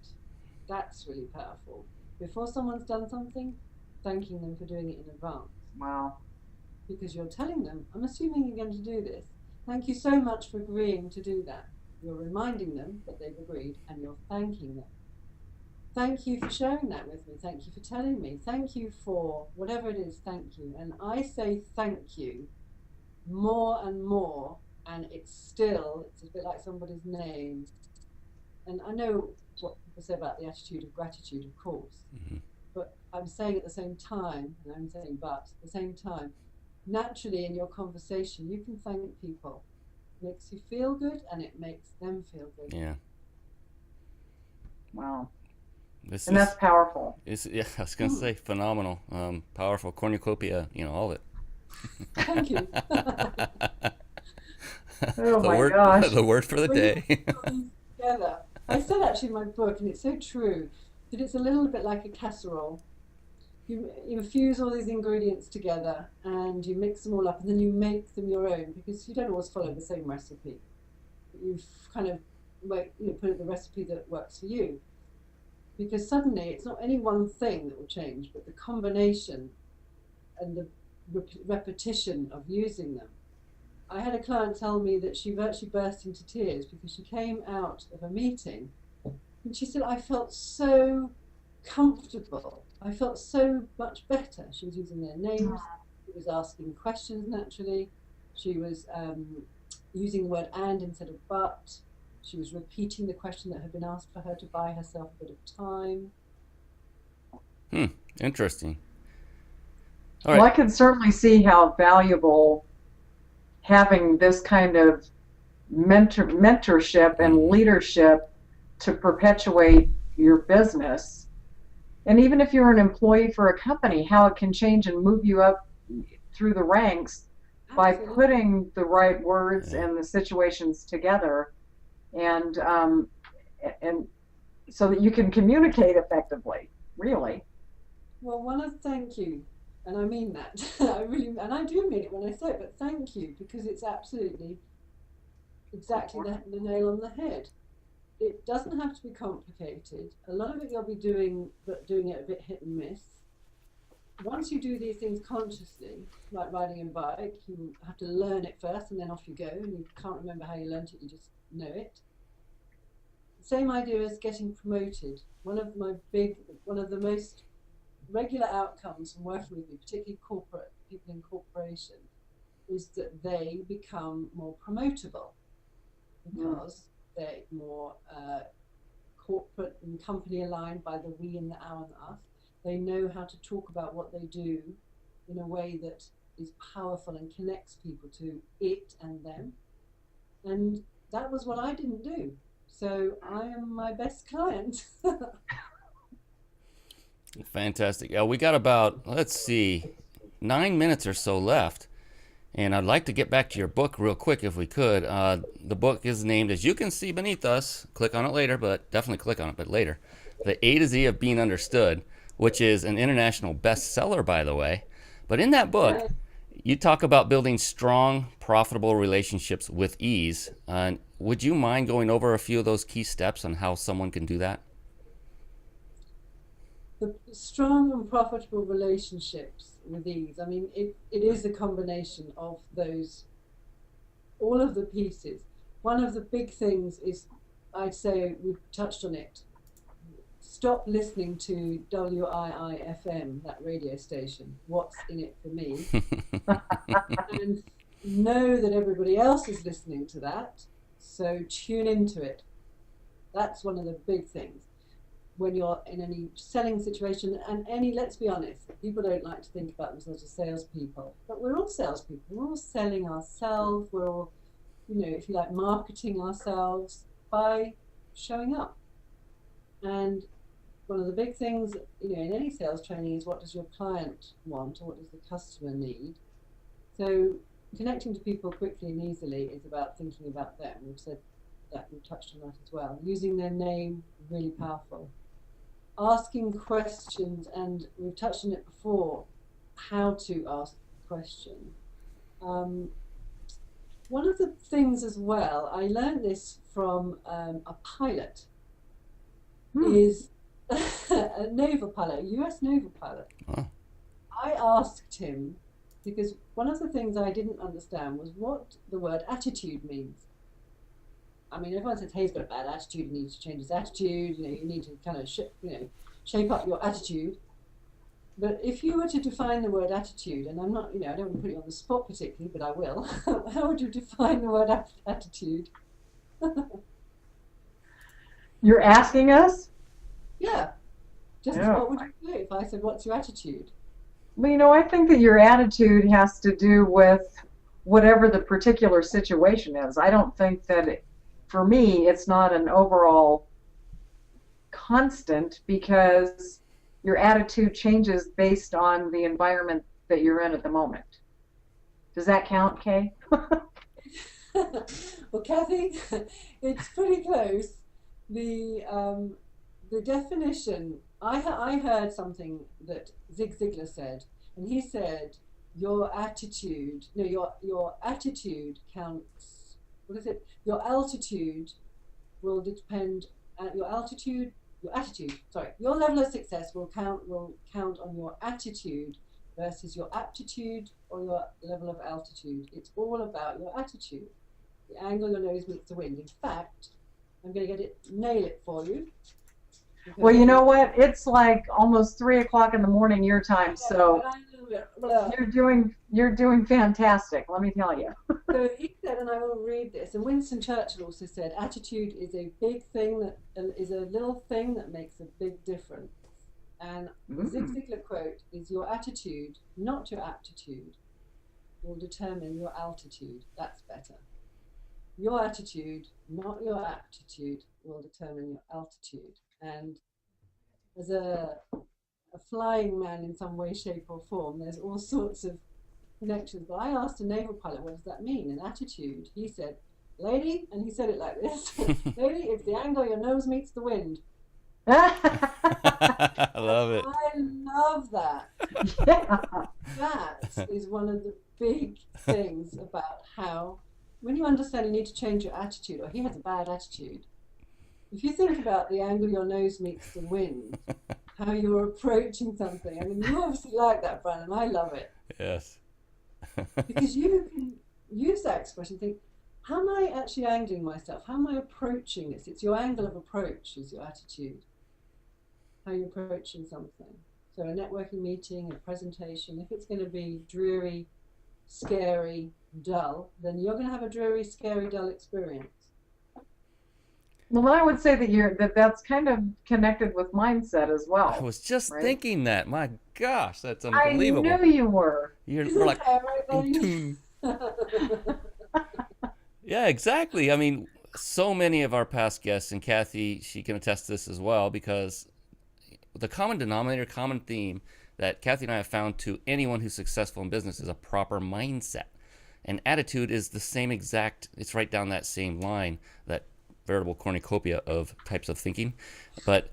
That's really powerful. Before someone's done something, thanking them for doing it in advance. Wow. Because you're telling them, I'm assuming you're going to do this. Thank you so much for agreeing to do that. You're reminding them that they've agreed and you're thanking them. Thank you for sharing that with me. Thank you for telling me. Thank you for whatever it is. Thank you. And I say thank you more and more, and it's a bit like somebody's name. And I know what people say about the attitude of gratitude, of course, mhm. but I'm saying at the same time, and I'm saying but at the same time, naturally in your conversation, you can thank people. It makes you feel good and it makes them feel good. Yeah. Wow. This And that's powerful. yeah, I was gonna say phenomenal, powerful cornucopia, all of it. Thank you. Oh the my word, gosh. the word for the When you day. put these together, I said actually in my book, and it's so true, that it's a little bit like a casserole. You infuse all these ingredients together and you mix them all up and then you make them your own because you don't always follow the same recipe. You've kind of put in the recipe that works for you. Because suddenly it's not any one thing that will change, but the combination and the repetition of using them. I had a client tell me that she virtually burst into tears because she came out of a meeting and she said, I felt so comfortable. I felt so much better. She was using their names. She was asking questions naturally. She was using the word and instead of but. She was repeating the question that had been asked for her to buy herself a bit of time. Interesting. All Well, I right. can certainly see how valuable having this kind of mentorship and leadership to perpetuate your business. And even if you're an employee for a company, how it can change and move you up through the ranks by Absolutely. putting the right words Yeah. and the situations together, and so that you can communicate effectively. Really. Well, one of thank you, and I mean that. I really, and I do mean it when I say it, but thank you because it's absolutely exactly the nail on the head. it doesn't have to be complicated. A lot of it you'll be doing, but doing it a bit hit and miss. Once you do these things consciously, like riding a bike, you have to learn it first and then off you go, and you can't remember how you learned it, you just know it. Same idea as getting promoted. One of the most regular outcomes from working with me, particularly corporate people in corporation, is that they become more promotable because they're more corporate and company aligned by the we and the our and the us. They know how to talk about what they do in a way that is powerful and connects people to it and them. And that was what I didn't do. So I am my best client. Fantastic. We got about, let's see, 9 minutes or so left. And I'd like to get back to your book real quick if we could. The book is named, as you can see beneath us, click on it later, but definitely click on it, but later, The A to Z of Being Understood, which is an international bestseller, by the way. But in that book, you talk about building strong, profitable relationships with ease. Would you mind going over a few of those key steps on how someone can do that? The strong and profitable relationships with ease. I mean, it is a combination of those, all of the pieces. One of the big things is, I'd say we've touched on it, stop listening to WIIFM, that radio station, what's in it for me, and know that everybody else is listening to that, so tune into it. That's one of the big things. When you're in any selling situation, and let's be honest, people don't like to think about themselves as salespeople, but we're all salespeople. We're all selling ourselves. We're all, if you like, marketing ourselves by showing up. And one of the big things, in any sales training is, what does your client want, or what does the customer need? So connecting to people quickly and easily is about thinking about them. We've said that, we've touched on that as well. Using their name, really powerful. Asking questions, and we've touched on it before, how to ask a question. One of the things as well, I learned this from a pilot, is a naval pilot, a US naval pilot. Oh. I asked him, because one of the things I didn't understand was what the word attitude means. I mean, everyone says, hey, he's got a bad attitude, he needs to change his attitude, you need to kind of shape up your attitude. But if you were to define the word attitude, and I'm not, I don't want to put you on the spot particularly, but I will, how would you define the word attitude? You're asking us? Yeah. Just what would you do if I said, what's your attitude? Well, I think that your attitude has to do with whatever the particular situation is. I don't think that, for me, it's not an overall constant, because your attitude changes based on the environment that you're in at the moment. Does that count, Kay? Well, Kathy, it's pretty close. The definition, I heard something that Zig Ziglar said, and he said, your attitude counts. What is it? Your altitude will depend. Your level of success will count on your attitude versus your aptitude or your level of altitude. It's all about your attitude. The angle your nose meets the wind. In fact, I'm going to nail it for you. Well, you know what? It's like almost 3 o'clock in the morning your time, so you're doing fantastic. Let me tell you. So he said, and I will read this. And Winston Churchill also said, attitude is a big thing that is a little thing that makes a big difference. And the Zig Ziglar quote is, your attitude, not your aptitude, will determine your altitude. That's better. Your attitude, not your aptitude, will determine your altitude. And as a flying man in some way, shape or form, there's all sorts of connections. But I asked a naval pilot, what does that mean? An attitude. He said, lady, and he said it like this, lady, it's the angle your nose meets the wind. I love it. I love that. That is one of the big things about how, when you understand you need to change your attitude, or he has a bad attitude, if you think about the angle your nose meets the wind, how you're approaching something. I mean, you obviously like that, Brian, and I love it Yes. because you can use that expression. Think, how am I actually angling myself? How am I approaching this? It's your angle of approach, is your attitude. How you're approaching something. So a networking meeting, a presentation, if it's going to be dreary, scary, dull, then you're going to have a dreary, scary, dull experience. Well, I would say that's kind of connected with mindset as well. I was just right? thinking that. My gosh, that's I unbelievable. knew you were. You're Isn't like that right, in then? tune. Yeah, exactly. I mean, so many of our past guests, and Kathy, she can attest to this as well, because the common denominator, common theme that Kathy and I have found to anyone who's successful in business is a proper mindset. And attitude is the same exact, it's right down that same line, that veritable cornucopia of types of thinking. But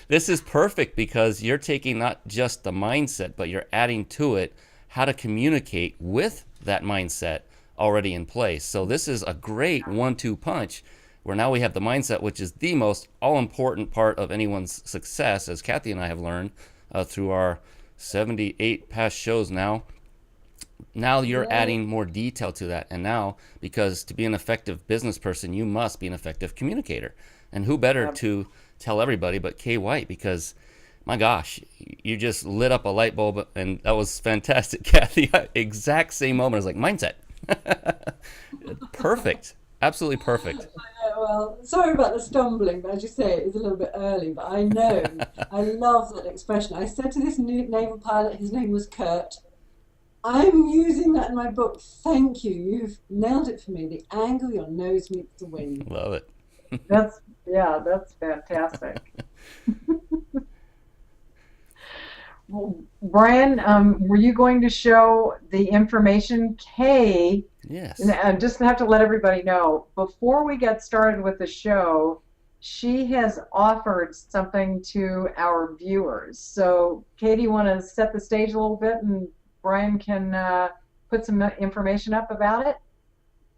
this is perfect because you're taking not just the mindset, but you're adding to it how to communicate with that mindset already in place. So this is a great 1-2 punch where now we have the mindset, which is the most all-important part of anyone's success, as Kathy and I have learned through our 78 past shows now. Now you're adding more detail to that. And now, because to be an effective business person, you must be an effective communicator. And who better to tell everybody but Kay White, because my gosh, you just lit up a light bulb, and that was fantastic, Kathy. Exact same moment. I was like, mindset. Perfect. Absolutely perfect. Well, sorry about the stumbling, but as you say, it is a little bit early. But I know, I love that expression. I said to this new naval pilot, his name was Kurt, I'm using that in my book. Thank you. You've nailed it for me. The angle your nose meets the wind. Love it. That's fantastic. Well, Brian, were you going to show the information? Kay, Yes. and I just have to let everybody know, before we get started with the show, she has offered something to our viewers. So, Kay, do you want to set the stage a little bit, and Brian can put some information up about it?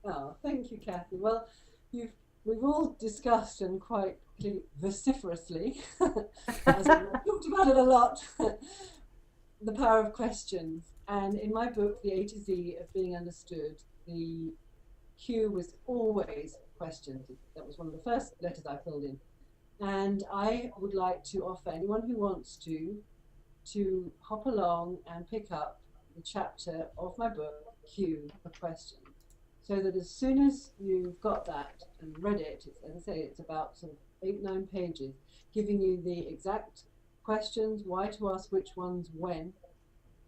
Oh, thank you, Kathy. Well, we've all discussed and quite vociferously, as we've talked about it a lot, the power of questions. And in my book, The A to Z of Being Understood, the Q was always questions. That was one of the first letters I filled in. And I would like to offer anyone who wants to hop along and pick up the chapter of my book, Q, for questions. So that as soon as you've got that and read it, as I say, it's about sort of 8-9 pages, giving you the exact questions, why to ask which ones when,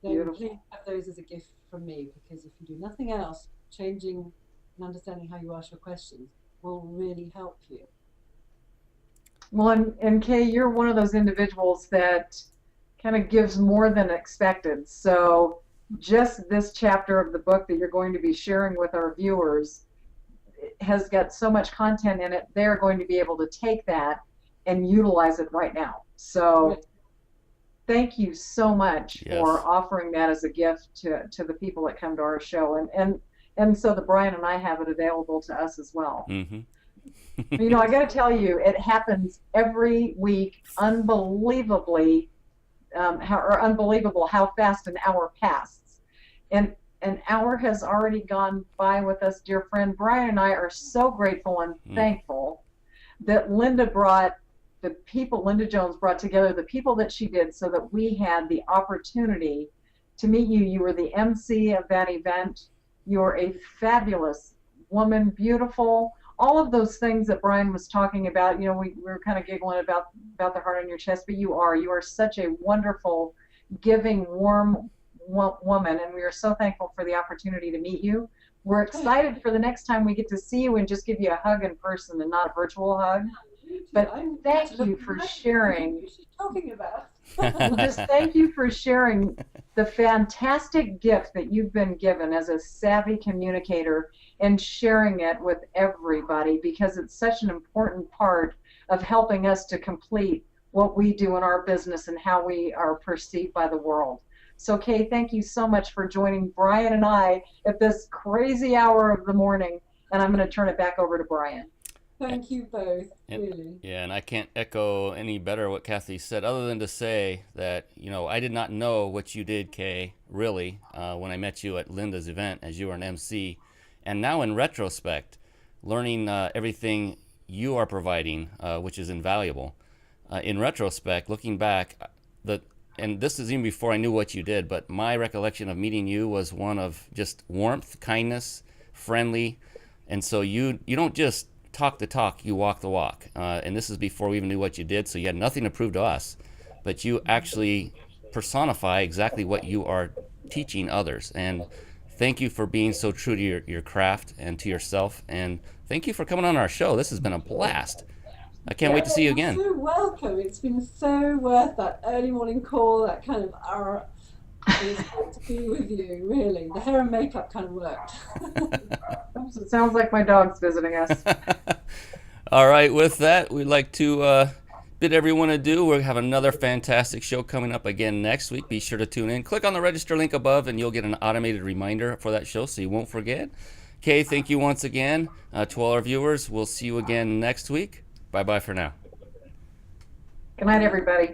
then Beautiful. please have those as a gift from me, because if you do nothing else, changing and understanding how you ask your questions will really help you. Well, and Kay, you're one of those individuals that kind of gives more than expected. So just this chapter of the book that you're going to be sharing with our viewers has got so much content in it, they're going to be able to take that and utilize it right now. So thank you so much for offering that as a gift to the people that come to our show. And so that Brian and I have it available to us as well. Mm-hmm. You know, I got to tell you, it happens every week, unbelievably, unbelievable how fast an hour passes. And an hour has already gone by with us, dear friend. Brian and I are so grateful and thankful that Linda Jones brought together the people that she did so that we had the opportunity to meet you. You were the MC of that event. You're a fabulous woman, beautiful, all of those things that Brian was talking about. You know, we were kind of giggling about the heart on your chest, but you are such a wonderful, giving, warm woman, and we are so thankful for the opportunity to meet you. We're excited for the next time we get to see you and just give you a hug in person and not a virtual hug. But thank you for sharing. What are you talking about? Just thank you for sharing the fantastic gift that you've been given as a savvy communicator and sharing it with everybody, because it's such an important part of helping us to complete what we do in our business and how we are perceived by the world. So, Kay, thank you so much for joining Brian and I at this crazy hour of the morning, and I'm going to turn it back over to Brian. Thank you both, And, really. yeah, and I can't echo any better what Kathy said, other than to say that, I did not know what you did, Kay, really, when I met you at Linda's event as you were an MC. And now, in retrospect, learning everything you are providing, which is invaluable. In retrospect, looking back, and this is even before I knew what you did, but my recollection of meeting you was one of just warmth, kindness, friendly. And so you don't just talk the talk, you walk the walk. And this is before we even knew what you did, so you had nothing to prove to us, but you actually personify exactly what you are teaching others. And thank you for being so true to your craft and to yourself. And thank you for coming on our show. This has been a blast. I can't wait to see you again. You're so welcome. It's been so worth that early morning call, that kind of hour. It's great to be with you, really. The hair and makeup kind of worked. It sounds like my dog's visiting us. All right, with that, we'd like to bid everyone adieu. We'll have another fantastic show coming up again next week. Be sure to tune in. Click on the register link above, and you'll get an automated reminder for that show so you won't forget. Kay, thank you once again. To all our viewers, we'll see you again next week. Bye-bye for now. Good night, everybody.